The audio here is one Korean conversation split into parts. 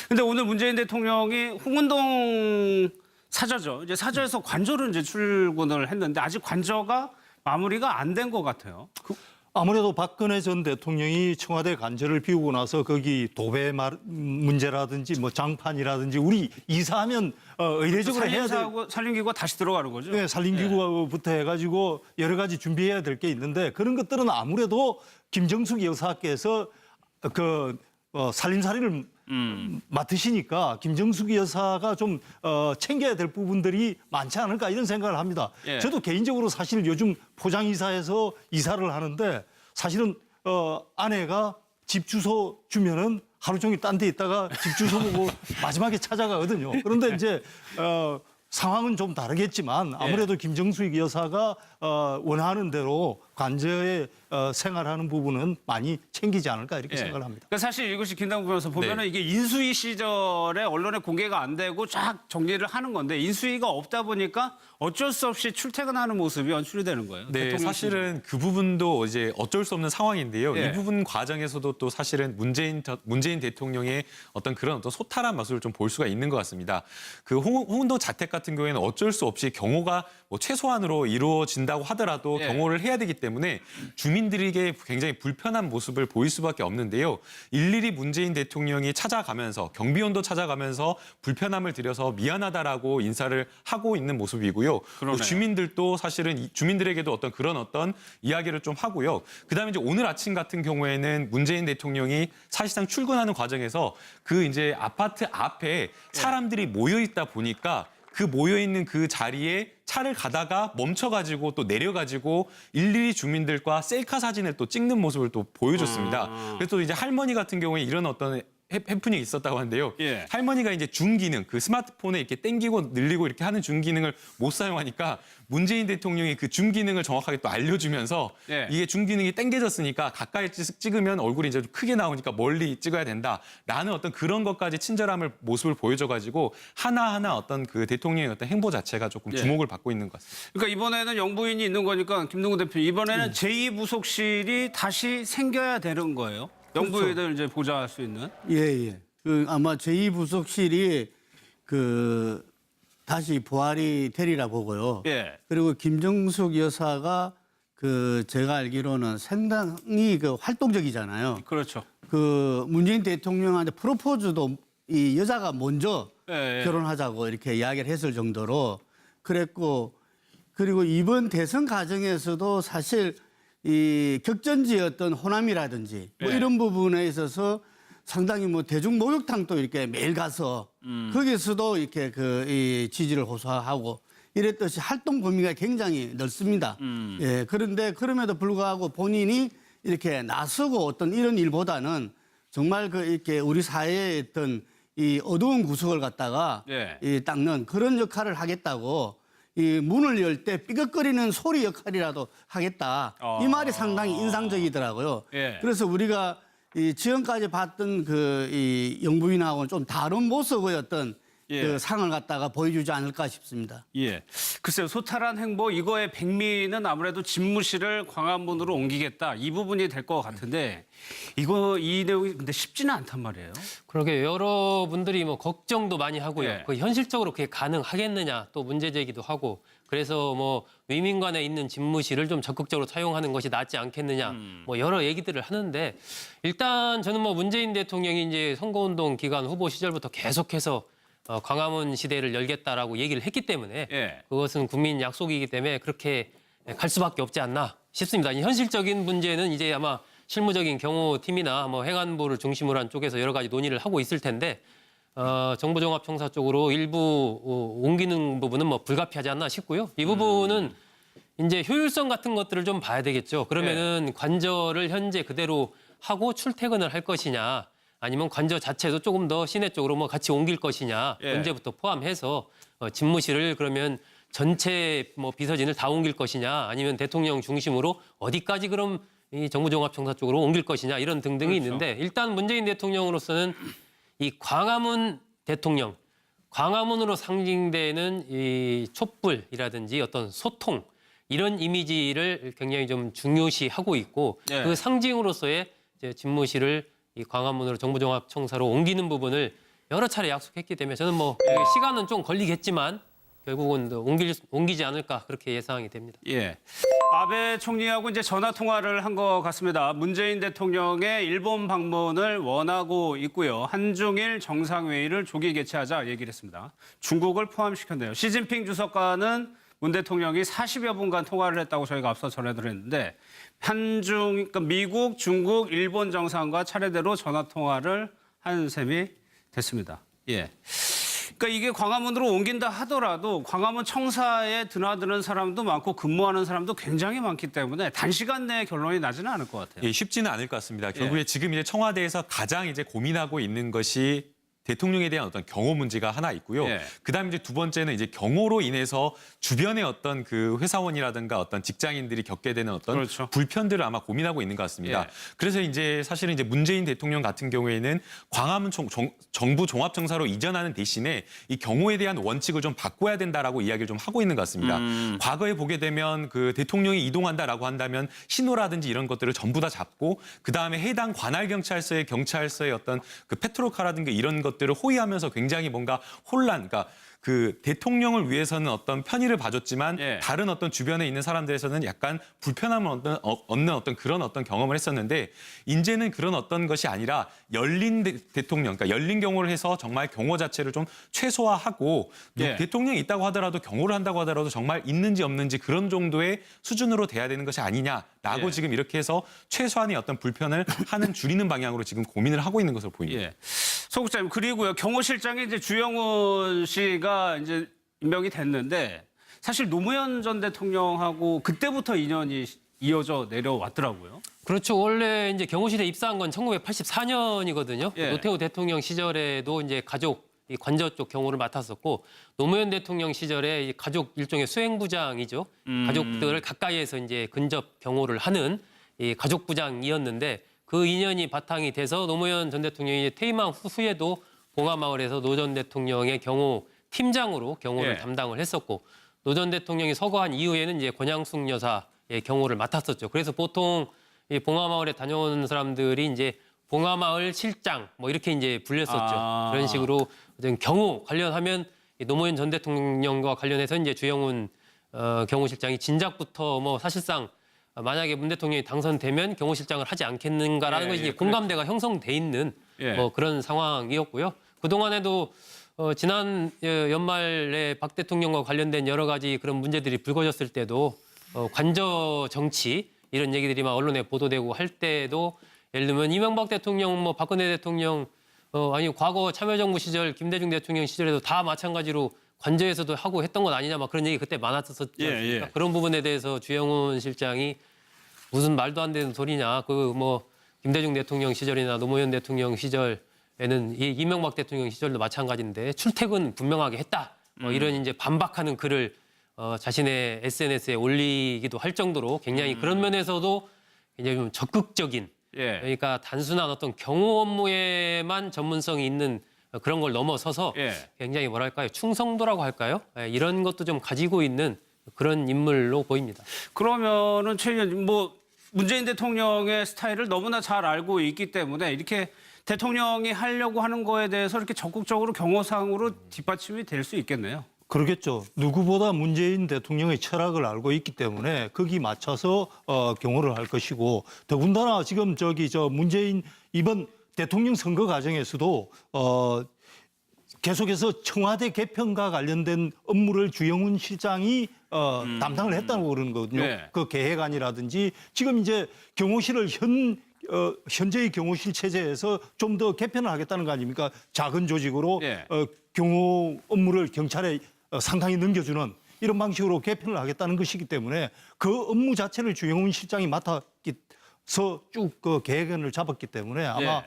근데 오늘 문재인 대통령이 홍은동 사저죠. 이제 사저에서 관저로 이제 출근을 했는데 아직 관저가 마무리가 안 된 것 같아요. 아무래도 박근혜 전 대통령이 청와대 관저를 비우고 나서 거기 도배 문제라든지 뭐 장판이라든지 우리 이사하면 의례적으로 해야 될 살림사하고 산림기구가 다시 들어가는 거죠. 네, 산림기구부터 해가지고 여러 가지 준비해야 될 게 있는데 그런 것들은 아무래도 김정숙 여사께서 살림살이를 맡으시니까 김정숙 여사가 좀 챙겨야 될 부분들이 많지 않을까 이런 생각을 합니다. 예. 저도 개인적으로 사실 요즘 포장이사에서 이사를 하는데 사실은 아내가 집 주소 주면은 하루 종일 딴 데 있다가 집 주소 보고 마지막에 찾아가거든요. 그런데 이제 상황은 좀 다르겠지만 아무래도 김정숙 여사가 원하는 대로 관저에 생활하는 부분은 많이 챙기지 않을까 이렇게 생각을 합니다. 그러니까 사실 이것이 김남국 변호사 보면은 이게 인수위 시절에 언론에 공개가 안 되고 쫙 정리를 하는 건데 인수위가 없다 보니까 어쩔 수 없이 출퇴근하는 모습이 연출이 되는 거예요. 네, 사실은 그 부분도 이제 어쩔 수 없는 상황인데요. 예. 이 부분 과정에서도 또 사실은 문재인 대통령의 어떤 소탈한 모습을 좀 볼 수가 있는 것 같습니다. 그 홍은동 자택 같은 경우에는 어쩔 수 없이 경호가 뭐 최소한으로 이루어진다고 하더라도 경호를 해야 되기 때문에 주민들에게 굉장히 불편한 모습을 보일 수밖에 없는데요. 일일이 문재인 대통령이 찾아가면서 경비원도 찾아가면서 불편함을 드려서 미안하다라고 인사를 하고 있는 모습이고요. 또 주민들도 사실은 주민들에게도 어떤 이야기를 좀 하고요. 그다음에 이제 오늘 아침 같은 경우에는 문재인 대통령이 사실상 출근하는 과정에서 그 이제 아파트 앞에 사람들이 모여 있다 보니까 그 모여있는 그 자리에 차를 가다가 멈춰가지고 또 내려가지고 일일이 주민들과 셀카 사진을 또 찍는 모습을 또 보여줬습니다. 그래서 또 이제 할머니 같은 경우에 이런 어떤 해프닝이 있었다고 하는데요. 예. 할머니가 이제 중기능, 그 스마트폰에 이렇게 땡기고 늘리고 이렇게 하는 중기능을 못 사용하니까 문재인 대통령이 그 중기능을 정확하게 또 알려주면서 이게 중기능이 땡겨졌으니까 가까이 찍으면 얼굴이 이제 좀 크게 나오니까 멀리 찍어야 된다라는 어떤 그런 것까지 친절함을 모습을 보여줘가지고 하나하나 어떤 그 대통령의 어떤 행보 자체가 조금 주목을 받고 있는 것 같습니다. 그러니까 이번에는 영부인이 있는 거니까 김동구 대표 이번에는 제2부속실이 다시 생겨야 되는 거예요. 영부인을 이제 보좌할 수 있는. 예. 아마 제2부속실이 다시 부활이 되리라 보고요. 예. 그리고 김정숙 여사가 제가 알기로는 상당히 활동적이잖아요. 그렇죠. 문재인 대통령한테 프로포즈도 이 여자가 먼저 예. 결혼하자고 이렇게 이야기를 했을 정도로 그랬고, 그리고 이번 대선 과정에서도 사실 이 격전지였던 호남이라든지 뭐 이런 부분에 있어서 상당히 뭐 대중 목욕탕도 이렇게 매일 가서 거기서도 이렇게 이 지지를 호소하고 이랬듯이 활동 범위가 굉장히 넓습니다. 예, 그런데 그럼에도 불구하고 본인이 이렇게 나서고 어떤 이런 일보다는 정말 이렇게 우리 사회의 어떤 이 어두운 구석을 갖다가 이 닦는 그런 역할을 하겠다고 이 문을 열 때 삐걱거리는 소리 역할이라도 하겠다. 이 말이 상당히 인상적이더라고요. 그래서 우리가 이 지금까지 봤던 이 영부인하고는 좀 다른 모습의 어떤 그 상을 갖다가 보여주지 않을까 싶습니다. 예. 글쎄요, 소탈한 행보 이거의 백미는 아무래도 집무실을 광화문으로 옮기겠다 이 부분이 될 것 같은데 이 내용이 근데 쉽지는 않단 말이에요. 그러게 여러분들이 뭐 걱정도 많이 하고요. 현실적으로 그게 가능하겠느냐 또 문제 제기도 하고 그래서 뭐 위민관에 있는 집무실을 좀 적극적으로 사용하는 것이 낫지 않겠느냐 뭐 여러 얘기들을 하는데 일단 저는 뭐 문재인 대통령이 이제 선거운동 기간 후보 시절부터 계속해서 광화문 시대를 열겠다라고 얘기를 했기 때문에 그것은 국민 약속이기 때문에 그렇게 갈 수밖에 없지 않나 싶습니다. 현실적인 문제는 이제 아마 실무적인 경호팀이나 뭐 행안부를 중심으로 한 쪽에서 여러 가지 논의를 하고 있을 텐데 정보종합청사 쪽으로 일부 옮기는 부분은 뭐 불가피하지 않나 싶고요. 이 부분은 이제 효율성 같은 것들을 좀 봐야 되겠죠. 그러면은 관저를 현재 그대로 하고 출퇴근을 할 것이냐 아니면 관저 자체도 조금 더 시내 쪽으로 뭐 같이 옮길 것이냐 언제부터 포함해서 집무실을 그러면 전체 뭐 비서진을 다 옮길 것이냐 아니면 대통령 중심으로 어디까지 그럼 이 정부종합청사 쪽으로 옮길 것이냐 이런 등등이 있는데 일단 문재인 대통령으로서는 이 광화문 대통령, 광화문으로 상징되는 이 촛불이라든지 어떤 소통 이런 이미지를 굉장히 좀 중요시하고 있고 그 상징으로서의 이제 집무실을 이 광화문으로 정부종합청사로 옮기는 부분을 여러 차례 약속했기 때문에 저는 뭐 시간은 좀 걸리겠지만 결국은 옮기지 않을까 그렇게 예상이 됩니다. 예. 아베 총리하고 이제 전화 통화를 한 것 같습니다. 문재인 대통령의 일본 방문을 원하고 있고요. 한중일 정상회의를 조기 개최하자 얘기를 했습니다. 중국을 포함시켰네요. 시진핑 주석과는 문 대통령이 40여 분간 통화를 했다고 저희가 앞서 전해드렸는데 그러니까 미국, 중국, 일본 정상과 차례대로 전화 통화를 한 셈이 됐습니다. 예. 그러니까 이게 광화문으로 옮긴다 하더라도 광화문 청사에 드나드는 사람도 많고 근무하는 사람도 굉장히 많기 때문에 단시간 내에 결론이 나지는 않을 것 같아요. 예, 쉽지는 않을 것 같습니다. 결국에 지금 이제 청와대에서 가장 이제 고민하고 있는 것이 대통령에 대한 어떤 경호 문제가 하나 있고요. 예. 그다음에 이제 두 번째는 이제 경호로 인해서 주변의 어떤 그 회사원이라든가 어떤 직장인들이 겪게 되는 어떤 그렇죠. 불편들을 아마 고민하고 있는 것 같습니다. 예. 그래서 이제 사실은 이제 문재인 대통령 같은 경우에는 광화문 정부 종합청사로 이전하는 대신에 이 경호에 대한 원칙을 좀 바꿔야 된다라고 이야기를 좀 하고 있는 것 같습니다. 과거에 보게 되면 그 대통령이 이동한다라고 한다면 신호라든지 이런 것들을 전부 다 잡고 그다음에 해당 관할 경찰서의 어떤 그 페트로카라든가 이런 것들을 호위하면서 굉장히 뭔가 그러니까 그 대통령을 위해서는 어떤 편의를 봐줬지만 예. 다른 어떤 주변에 있는 사람들에서는 약간 불편함을 얻는 어떤 그런 어떤 경험을 했었는데 이제는 그런 어떤 것이 아니라 열린 대통령, 그러니까 열린 경호를 해서 정말 경호 자체를 좀 최소화하고 예. 대통령이 있다고 하더라도 경호를 한다고 하더라도 정말 있는지 없는지 그런 정도의 수준으로 돼야 되는 것이 아니냐라고 예. 지금 이렇게 해서 최소한의 어떤 불편을 줄이는 방향으로 지금 고민을 하고 있는 것으로 보입니다. 예. 소국장님 그리고요 경호실장에 이제 주영훈 씨가 이제 임명이 됐는데 사실 노무현 전 대통령하고 그때부터 인연이 이어져 내려왔더라고요. 그렇죠. 원래 이제 경호실에 입사한 건 1984년이거든요. 예. 노태우 대통령 시절에도 이제 가족 이 관저 쪽 경호를 맡았었고 노무현 대통령 시절에 이 가족 일종의 수행부장이죠. 가족들을 가까이에서 이제 근접 경호를 하는 이 가족부장이었는데 그 인연이 바탕이 돼서 노무현 전 대통령이 퇴임한 후에도 봉화마을에서 노 전 대통령의 경호 팀장으로 경호를 예. 담당을 했었고 노 전 대통령이 서거한 이후에는 이제 권양숙 여사의 경호를 맡았었죠. 그래서 보통 이 봉화마을에 다녀오는 사람들이 이제 봉화마을 실장 뭐 이렇게 이제 불렸었죠. 아. 그런 식으로 어떤 경호 관련하면 이 노무현 전 대통령과 관련해서 이제 주영훈 경호실장이 진작부터 뭐 사실상 만약에 문 대통령이 당선되면 경호실장을 하지 않겠는가라는 예, 것이 예, 이제 공감대가 형성돼 있는 예. 뭐 그런 상황이었고요. 그동안에도 지난 연말에 박 대통령과 관련된 여러 가지 그런 문제들이 불거졌을 때도 관저 정치 이런 얘기들이 막 언론에 보도되고 할 때도 예를 들면 이명박 대통령, 뭐 박근혜 대통령 아니 과거 참여정부 시절 김대중 대통령 시절에도 다 마찬가지로 관저에서도 하고 했던 건 아니냐 막 그런 얘기 그때 많았었지 않습니까? 예. 그런 부분에 대해서 주영훈 실장이 무슨 말도 안 되는 소리냐. 그 뭐 김대중 대통령 시절이나 노무현 대통령 시절에는 이 이명박 대통령 시절도 마찬가지인데 출퇴근 분명하게 했다. 뭐 이런 이제 반박하는 글을 자신의 SNS에 올리기도 할 정도로 굉장히 그런 면에서도 굉장히 좀 적극적인 예. 그러니까 단순한 어떤 경호 업무에만 전문성이 있는 그런 걸 넘어서서 예. 굉장히 뭐랄까요 충성도라고 할까요? 이런 것도 좀 가지고 있는 그런 인물로 보입니다. 그러면은 최 의원님 뭐 문재인 대통령의 스타일을 너무나 잘 알고 있기 때문에 이렇게 대통령이 하려고 하는 거에 대해서 이렇게 적극적으로 경호상으로 뒷받침이 될 수 있겠네요. 그러겠죠. 누구보다 문재인 대통령의 철학을 알고 있기 때문에 거기 맞춰서 경호를 할 것이고 더군다나 지금 문재인 이번 대통령 선거 과정에서도 계속해서 청와대 개편과 관련된 업무를 주영훈 실장이 담당을 했다고 그러는 거거든요. 네. 그 계획안이라든지 지금 이제 경호실을 현재의 경호실 체제에서 좀 더 개편을 하겠다는 거 아닙니까? 작은 조직으로 네. 경호 업무를 경찰에 상당히 넘겨주는 이런 방식으로 개편을 하겠다는 것이기 때문에 그 업무 자체를 주영훈 실장이 맡아서 쭉 그 계획안을 잡았기 때문에 아마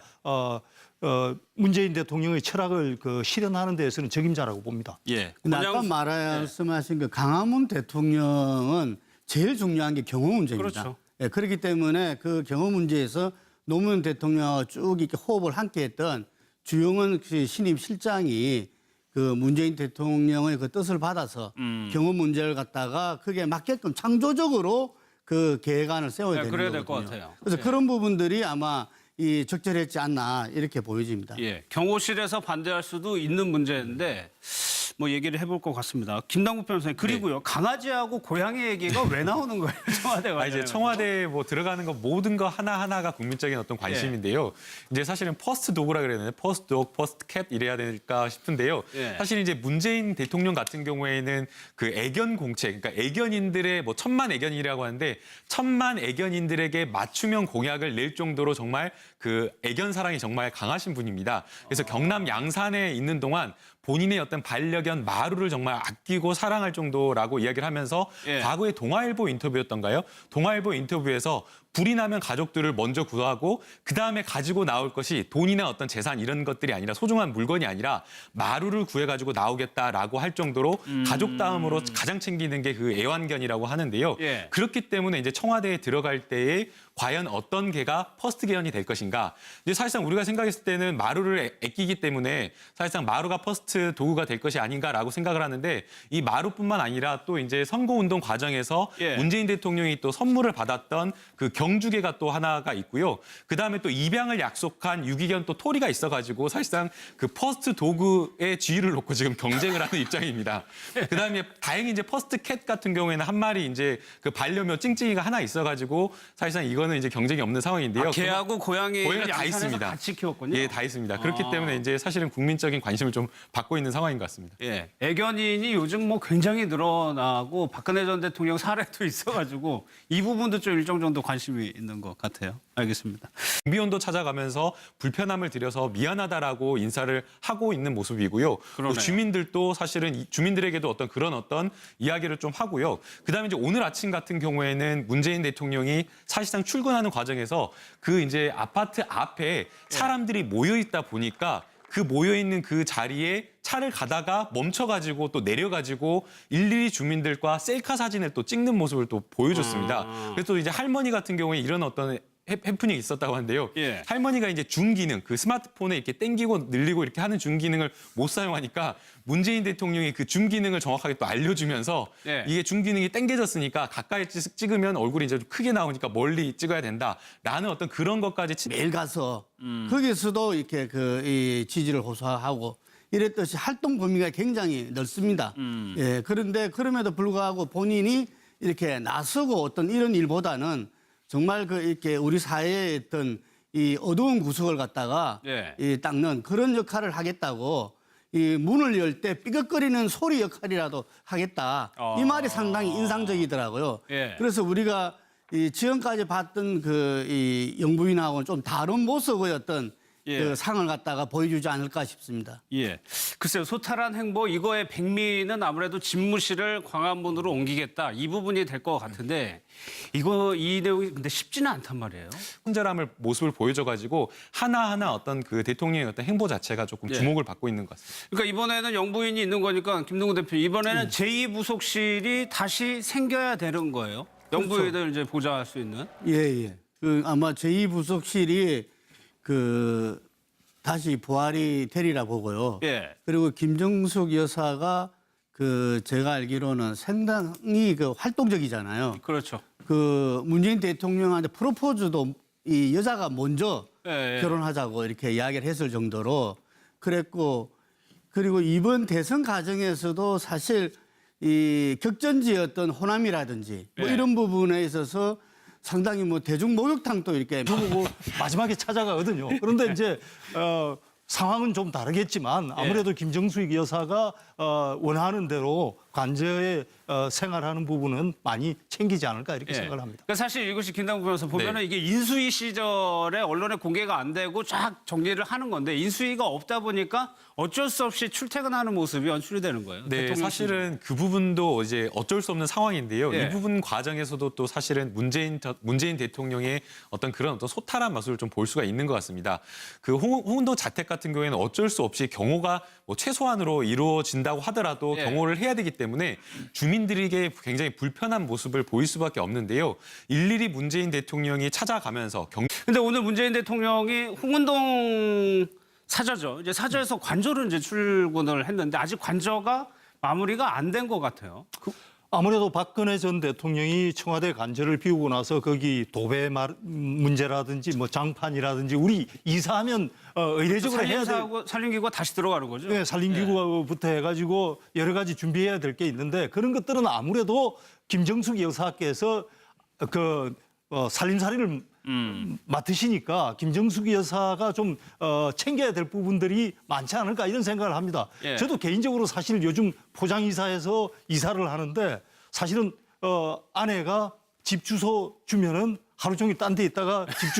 문재인 대통령의 철학을 실현하는 데에서는 적임자라고 봅니다. 예. 근데 아까 말씀하신 그 강화문 대통령은 제일 중요한 게 경호 문제입니다. 그렇죠. 예, 그렇기 때문에 그 경호 문제에서 노무현 대통령과 쭉 이렇게 호흡을 함께했던 주영훈 신임 실장이 그 문재인 대통령의 그 뜻을 받아서 경호 문제를 갖다가 그게 맞게끔 창조적으로 그 계획안을 세워야 되는 그래야 될 것 거거든요. 같아요. 그래서 그런 부분들이 아마 적절했지 않나 이렇게 보여집니다. 예, 경호실에서 반대할 수도 있는 문제인데 뭐 얘기를 해볼 것 같습니다. 김남국 변호사님 그리고요 강아지하고 고양이 얘기가 왜 나오는 거예요 청와대가? 이제 청와대에 뭐 들어가는 거 모든 거 하나하나가 국민적인 어떤 관심인데요. 이제 사실은 퍼스트 도그라 그래야 되나요? 퍼스트 도그, 퍼스트 캣 이래야 될까 싶은데요. 예. 사실 이제 문재인 대통령 같은 경우에는 그 애견 공책, 그러니까 애견인들의 뭐 1000만 애견이라고 하는데 1000만 애견인들에게 맞춤형 공약을 낼 정도로 정말 그 애견 사랑이 정말 강하신 분입니다. 그래서 경남 양산에 있는 동안 본인의 어떤 반려견 마루를 정말 아끼고 사랑할 정도라고 이야기를 하면서 예. 과거에 동아일보 인터뷰였던가요? 동아일보 인터뷰에서 불이 나면 가족들을 먼저 구하고 그다음에 가지고 나올 것이 돈이나 어떤 재산 이런 것들이 아니라 소중한 물건이 아니라 마루를 구해가지고 나오겠다라고 할 정도로 가족 다음으로 가장 챙기는 게 그 애완견이라고 하는데요. 예. 그렇기 때문에 이제 청와대에 들어갈 때에 과연 어떤 개가 퍼스트 개헌이 될 것인가. 이제 사실상 우리가 생각했을 때는 마루를 아끼기 때문에 사실상 마루가 퍼스트 도구가 될 것이 아닌가라고 생각을 하는데 이 마루뿐만 아니라 또 이제 선거운동 과정에서 예. 문재인 대통령이 또 선물을 받았던 그 경주개가 또 하나가 있고요. 그다음에 또 입양을 약속한 유기견 또 토리가 있어가지고 사실상 그 퍼스트 도구의 지위를 놓고 지금 경쟁을 하는 입장입니다. 그다음에 다행히 이제 퍼스트 캣 같은 경우에는 한 마리 이제 그 반려묘 찡찡이가 하나 있어가지고 사실상 이거는 이제 경쟁이 없는 상황인데요. 개하고 고양이를 고양이가 다 양산에서 있습니다. 같이 키웠군요. 예, 다 있습니다. 그렇기 때문에 이제 사실은 국민적인 관심을 좀 받고 있는 상황인 것 같습니다. 예, 애견인이 요즘 뭐 굉장히 늘어나고 박근혜 전 대통령 사례도 있어가지고 이 부분도 좀 일정 정도 관심이 있는 것 같아요. 알겠습니다. 경비원도 찾아가면서 불편함을 드려서 미안하다라고 인사를 하고 있는 모습이고요. 또 그러네요. 주민들도 사실은 주민들에게도 어떤 그런 어떤 이야기를 좀 하고요. 그다음에 이제 오늘 아침 같은 경우에는 문재인 대통령이 사실상 출근하는 과정에서 그 이제 아파트 앞에 사람들이 모여 있다 보니까 그 모여 있는 그 자리에 차를 가다가 멈춰가지고 또 내려가지고 일일이 주민들과 셀카 사진을 또 찍는 모습을 또 보여줬습니다. 그래서 또 이제 할머니 같은 경우에 이런 어떤 해프닝이 있었다고 하는데요. 예. 할머니가 이제 줌 기능, 그 스마트폰에 이렇게 땡기고 늘리고 이렇게 하는 줌 기능을 못 사용하니까 문재인 대통령이 그 줌 기능을 정확하게 또 알려주면서 예. 이게 줌 기능이 땡겨졌으니까 가까이 찍으면 얼굴이 이제 좀 크게 나오니까 멀리 찍어야 된다라는 어떤 그런 것까지 매일 가서 거기서도 이렇게 이 지지를 호소하고 이랬듯이 활동 범위가 굉장히 넓습니다. 예, 그런데 그럼에도 불구하고 본인이 이렇게 나서고 어떤 이런 일보다는 정말 이렇게 우리 사회의 어떤 이 어두운 구석을 갖다가 예. 닦는 그런 역할을 하겠다고 이 문을 열 때 삐걱거리는 소리 역할이라도 하겠다. 이 말이 상당히 인상적이더라고요. 예. 그래서 우리가 이 지금까지 봤던 이 영부인하고는 좀 다른 모습의 어떤 예. 그 상을 갖다가 보여주지 않을까 싶습니다. 예. 글쎄요, 소탈한 행보, 이거의 백미는 아무래도 집무실을 광화문으로 옮기겠다. 이 부분이 될 것 같은데, 이 내용이 근데 쉽지는 않단 말이에요. 친절함을 모습을 보여줘가지고 하나하나 어떤 그 대통령의 어떤 행보 자체가 조금 예. 주목을 받고 있는 것 같습니다. 그러니까 이번에는 영부인이 있는 거니까, 김동구 대표, 이번에는 제2부속실이 다시 생겨야 되는 거예요. 영부인을 이제 보좌할 수 있는. 예, 예. 아마 제2부속실이 다시 부활이 되리라 보고요. 예. 그리고 김정숙 여사가 제가 알기로는 상당히 활동적이잖아요. 그렇죠. 문재인 대통령한테 프로포즈도 이 여자가 먼저 예, 예. 결혼하자고 이렇게 이야기를 했을 정도로 그랬고, 그리고 이번 대선 과정에서도 사실 이 격전지였던 호남이라든지 뭐 예. 이런 부분에 있어서 상당히 대중 목욕탕도 이렇게 보고 마지막에 찾아가거든요. 그런데 이제 상황은 좀 다르겠지만 아무래도 김정숙 여사가 원하는 대로 관저에 생활하는 부분은 많이 챙기지 않을까 이렇게 생각을 합니다. 그러니까 사실 이것이 김남국 변호사 보면은 네. 이게 인수위 시절에 언론에 공개가 안 되고 쫙 정리를 하는 건데 인수위가 없다 보니까 어쩔 수 없이 출퇴근하는 모습이 연출이 되는 거예요. 네, 대통령실은. 사실은 그 부분도 이제 어쩔 수 없는 상황인데요. 예. 이 부분 과정에서도 또 사실은 문재인 대통령의 어떤 그런 어떤 소탈한 모습을 좀 볼 수가 있는 것 같습니다. 그 홍은도 자택 같은 경우에는 어쩔 수 없이 경호가 최소한으로 이루어진다고 하더라도 예. 경호를 해야 되기 때문에 주민들에게 굉장히 불편한 모습을 보일 수밖에 없는데요. 일일이 문재인 대통령이 찾아가면서 근데 오늘 문재인 대통령이 홍은동 사저죠. 이제 사저에서 관저로 이제 출근을 했는데 아직 관저가 마무리가 안 된 것 같아요. 아무래도 박근혜 전 대통령이 청와대 관저를 비우고 나서 거기 도배 문제라든지 뭐 장판이라든지 우리 이사하면 의례적으로 해야 될 산림기구가 다시 들어가는 거죠. 네, 산림기구부터 해가지고 여러 가지 준비해야 될 게 있는데 그런 것들은 아무래도 김정숙 여사께서 살림살이를 맡으시니까 김정숙 여사가 좀 챙겨야 될 부분들이 많지 않을까 이런 생각을 합니다. 예. 저도 개인적으로 사실 요즘 포장이사에서 이사를 하는데 사실은 아내가 집 주소 주면은 하루 종일 딴 데 있다가 집 주소